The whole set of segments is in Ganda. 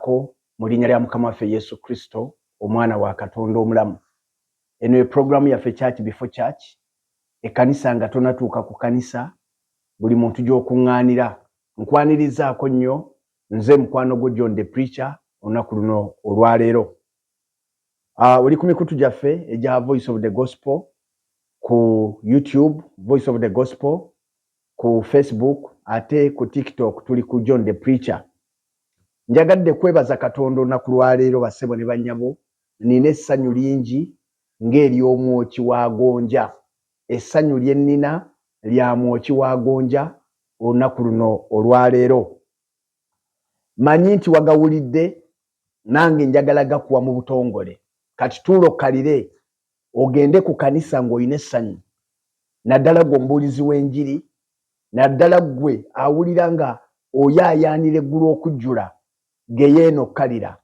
Nkugezaako mu linnya lya Mukama waffe Yesu Kristo omwana wa Katonda omulamu. Eno program yaffe Church Before Church, ekkanisa nga tonatuuka ku kanisa buli muntu gy'okuŋŋaanira. Nkwanirizaako nnyo nze mukwano gwo John the Preacher olunaku luno olwaleero. Oli ku mikutu gyaffe egya Voice of the Gospel ku YouTube, Voice of the Gospel ku Facebook, ate ku TikTok tuli ku John the Preacher. Njagadde kwebaza Katonda olunaku lwaleero bassebo ne bannyabo. Nina essanyu lingi ng'ery'omwoki wa gonja. Essanyu lye nnina lya mwoki wa gonja olunaku luno olwaleero. Manyi nti wagawulidde, nange njagala gakuwa mu butongole. Kati tuulokkalire ogende ku kanisa ng'olina essanyu. Naddala gwe omubuulizi w'enjiri, naddala gwe awulira nga oyaayaanira eggulu okujjula geyeeno-kkalira.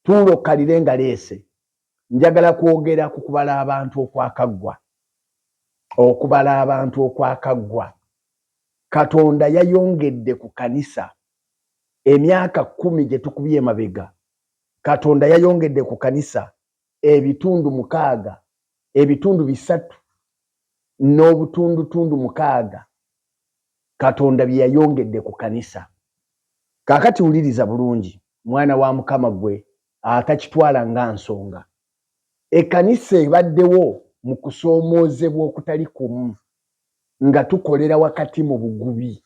Tuulokkalire nga leese. Njagala kwogera ku kubala abantu okwakaggwa. Okubala abantu okwakaggwa. Katonda yayongedde ku kanisa emyaka 10 gye tukubye emabega. Katonda yayongedde ku kanisa ebitundu 6, ebitundu 3 n'obutundutundu 6. Katonda bye yayongedde ku kanisa. Kaakati wuliriza bulungi, mwana wa Mukama gwe atakitwala nga nsonga. Ekkanisa ebaddewo mu kusoomoozebwa okutali kumu, nga tukolera wakati mu bugubi,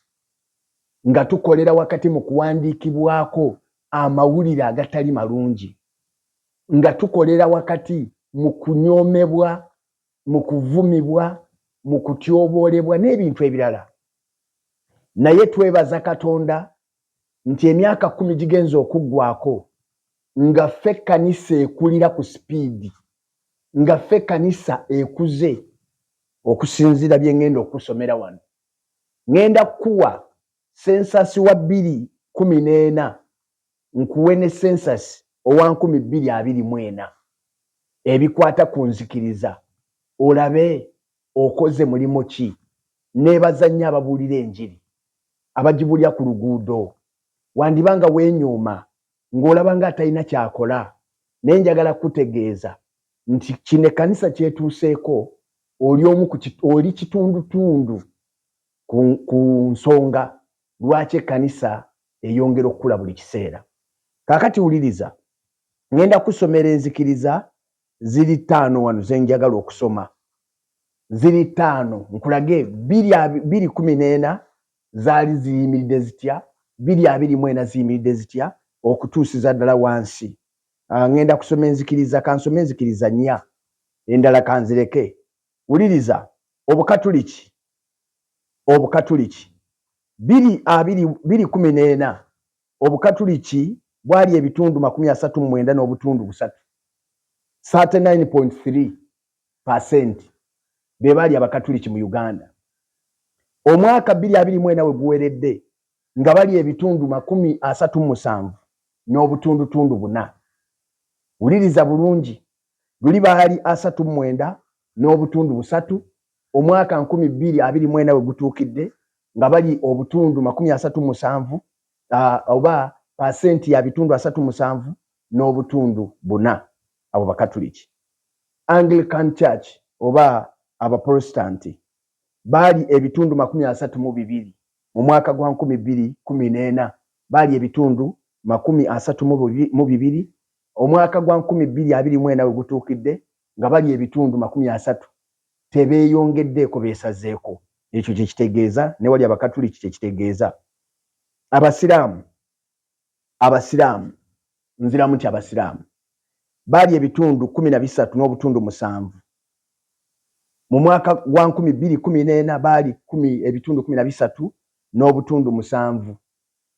nga tukolera wakati mu kuwandiikibwako amawulire agatali malungi, nga tukolera wakati mu kunyoomebwa, mu kuvumibwa, mu kutyoboolebwa n'ebintu ebirala. Naye twebaza Katonda nti emyaka 10 gigenza okuggwako nga ffe ekkanisa ekulira ku sipiidi, nga ffe ekkanisa ekuze okusinziira bye ngenda okusomera wano. Ngenda kukuwa sensasi wa 2014, nkuwe ne sensasi owa 2024 ebikwata ku nzikiriza. Olabe okoze mulimo ki. Neebaza nnyo ababuulira enjiri, abagibulya ku luguudo. Wandibanga weenyooma ng'olaba nga atalina kyakola, naye njagala kutegeeza nti kino ekkanisa kyetuuseeko oli kitundutundu ku nsonga lwaki ekkanisa eyongera okukula buli kiseera. Kaakati wuliriza, ngenda kusomera enzikiriza ziri 5 wano ze njagala okusoma. Ziri 5, nkulage 2014 zaali ziyimiridde zitya, 2024 ziyimiridde zitya, okutuusiza ddala wansi. Ngenda kusoma enzikiriza, kansome enzikiriza 4, endala kanzireke. Wuliriza, Obukatuliki 2014, Obukatuliki bwali ebitundu 39 n'obutundu 3, 39.3% be baali Abakatuliki mu Uganda. Omwaka 2024 we guweredde nga bali ebitundu 37 n'obutundutundu 4. Wuliriza bulungi, luli baali 39 n'obutundu 3, omwaka 2024 we gutuukidde nga bali obutundu 37 oba pasenti ya bitundu 37 n'obutundu 4. Abo Bakatuliki. Anglican Church oba Abaprotestanti baali ebitundu 32 mu mwaka gwa 2014, baali ebitundu 32, omwaka gwa 2024 we gutuukidde nga bali ebitundu 30. Tebeeyongeddeeko, beesazeeko. Ekyo kye kitegeeza, ne wali Abakatuliki kye kitegeeza. Abasiraamu, nziramu nti Abasiraamu baali ebitundu 13 n'obutundu 7. Mu mwaka gwa 2014 baali ebitundu 13 n'obutundu 7.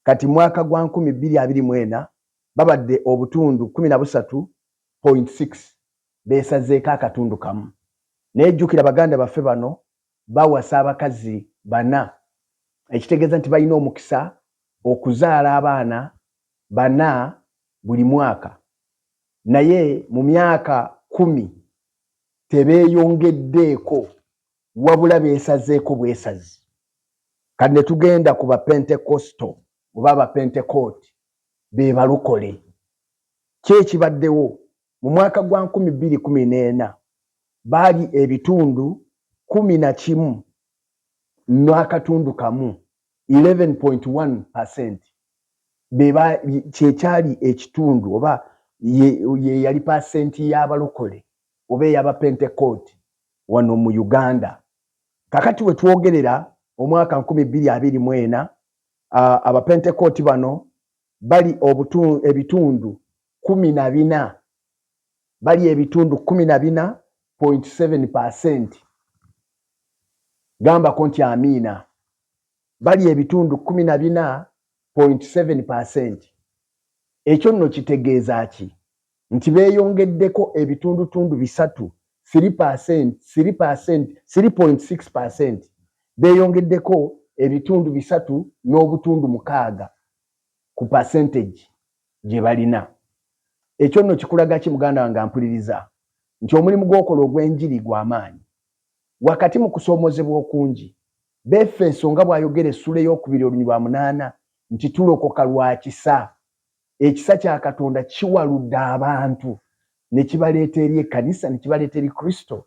Kati mwaka gwa 2024 babadde obutundu 13.6, beesazeeko akatundu kamu. Naye jjukira baganda baffe bano bawasa abakazi 4, ekitegeeza nti balina omukisa okuzaala abaana 4 buli mwaka. Naye mu myaka 10 tebeeyongeddeeko, wabula beesazeeko bwesazi. Kati ne tugenda ku Bapentekosto oba Abapentekooti, be balokole. kyekibaddewo mu mwaka gwa 2014 baali ebitundu 11 n'akatundu kamu 11.1% beba kyekyali ekitundu oba ye yali pasenti y'abalokole oba ey'aba Pentecost wano mu Uganda. Kakati we twogerera omwaka 2024 aba Pentecost bano bali ebitundu 14 bali ebitundu 14.7%. Gamba konti amina. Bali ebitundu 14.7%. Ekyo nno kitegeeza ki? Nti beeyongeddeko ebitundu tundu bisatu 3.6%. Beeyongeddeko ebitundu bisatu n'obutundu 6 ku percentage gye balina. Ekyo nno kikulaga ki muganda wange ampuliriza? Nti omulimu gw'okola ogw'enjiri gw'amaanyi. Wakati mu kusoomozebwa okungi, Befeso nga bw'ayogera essula ey'okubiri olunyirwa 8 nti tulokoka lwa kisa. Ekisa kya Katonda kiwaludde abantu ne kibaleeta eri ekkanisa ne kibaleeta eri Kristo.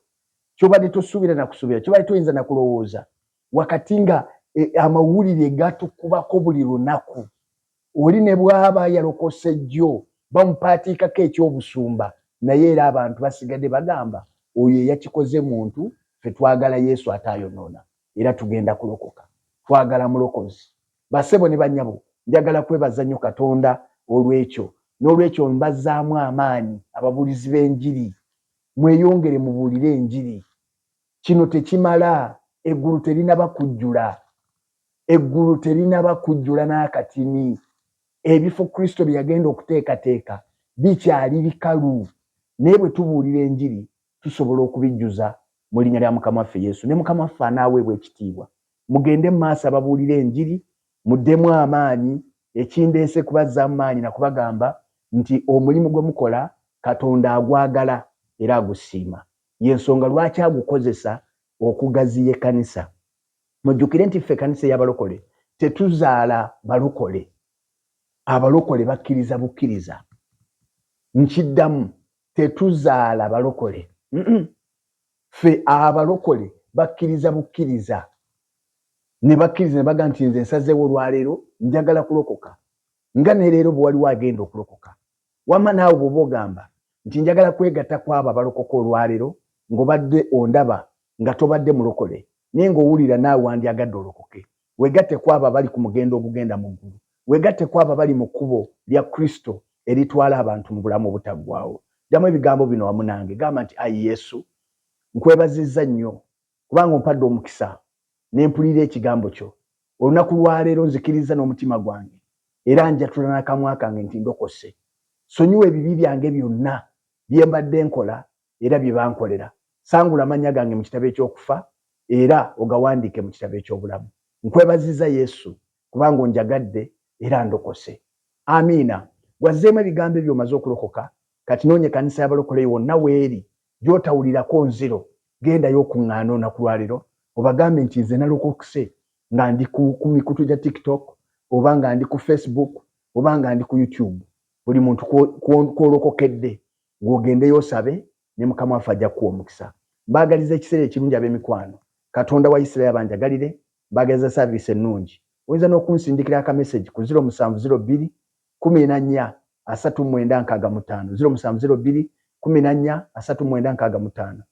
Kyobadde tosuubira na kusuubira, kyobadde toyinza na kulowooza. Wakati nga amawulire gatukubako buli lunaku. Oli ne bw'aba yalokose jjo bamupaatiikako eky'obusumba naye era abantu basigadde bagamba oyo yakikoze muntu ffe twagala Yesu ataayonoona era tugenda kulokoka. Twagala mulokozi. Basebo ne bannyabo njagala kwebaza nnyo Katonda olw'ekyo. N'olw'ekyo mbazzaamu amaanyi ababuulizi b'enjiri. Mweyongere mubuulire enjiri. Kino tekimala. Eggulu terinaba kujjula. Eggulu terinaba kujjula n'akatini. Ebifo Kristo bye yagenda okuteekateeka bikyali bikalu. Naye bwe tubuulira enjiri tusobola okubijjuza mu linnya lya Mukama waffe Yesu. Ne Mukama waffe anaaweebwa ekitiibwa. Mugende mu maaso ababuulira enjiri, muddemu amaanyi. Ekindeese kubazzaamu maanyi na kubagamba nti omulimu gwe mukola Katonda agwagala era agusiima. Y'ensonga lwaki agukozesa okugaziya ekkanisa. Mujjukire nti ffe ekkanisa y'abalokole tetuzaala balokole. Abalokole bakkiriza bukkiriza. Nkiddamu tetuzaala balokole. Ffe abalokole bakkiriza bukkiriza. Ne bakkiriza ne bagamba nti nze nsazeewo olwaleero njagala kulokoka. Nga ne leero bwe waliwo agenda okulokoka. Wamma naawe bw'oba ogamba nti njagala kwegatta kw'abo abalokoka olwaleero ng'obadde ondaba nga tobadde mulokole. Naye ng'owulira naawe wandyagadde olokoke. Weegatte kw'abo abali ku mugendo ogugenda mu ggulu. Weegatte kw'abo abali mu kkubo lya Kristo eritwala abantu mu bulamu obutaggwaawo. Ddamu ebigambo bino wamu nange. Gamba nti ayi Yesu, nkwebazizza nnyo kubanga ompadde omukisa ne mpulira ekigambo kyo. Olunaku lwaleero nzikiriza n'omutima gwange era njatula n'akamwa kange nti ndokose. Sonyiwa ebibi byange byonna bye mbadde nkola era bye bankolera. Sangula amannya gange mu kitabo eky'okufa era ogawandiike mu kitabo eky'obulamu. Nkwebazizza Yesu kubanga onjagadde era ndokose. Amiina. Wazzeemu ebigambo ebyo omaze okulokoka. Kati noonya ekkanisa y'abalokole wonna weeri gy'otawulirako nziro. Gendayo okuŋŋaana olunaku lwaleero obagambe nti nze nalokokese nga ndi ku mikutu gya TikTok oba nga ndi ku Facebook oba nga ndi ku YouTube. Buli muntu kw'olokokedde ng'ogendeyo osabe ne Mukama waffe ajja kuwa omukisa. Mbaagaliza ekiseera ekirungi ab'emikwano. Katonda wa Isirayiri abanjagalire. Mbaagaliza saaviisi ennungi. Oyinza n'okunsindikira akameseji ku 0702 14 39 65 0702 14 39 65.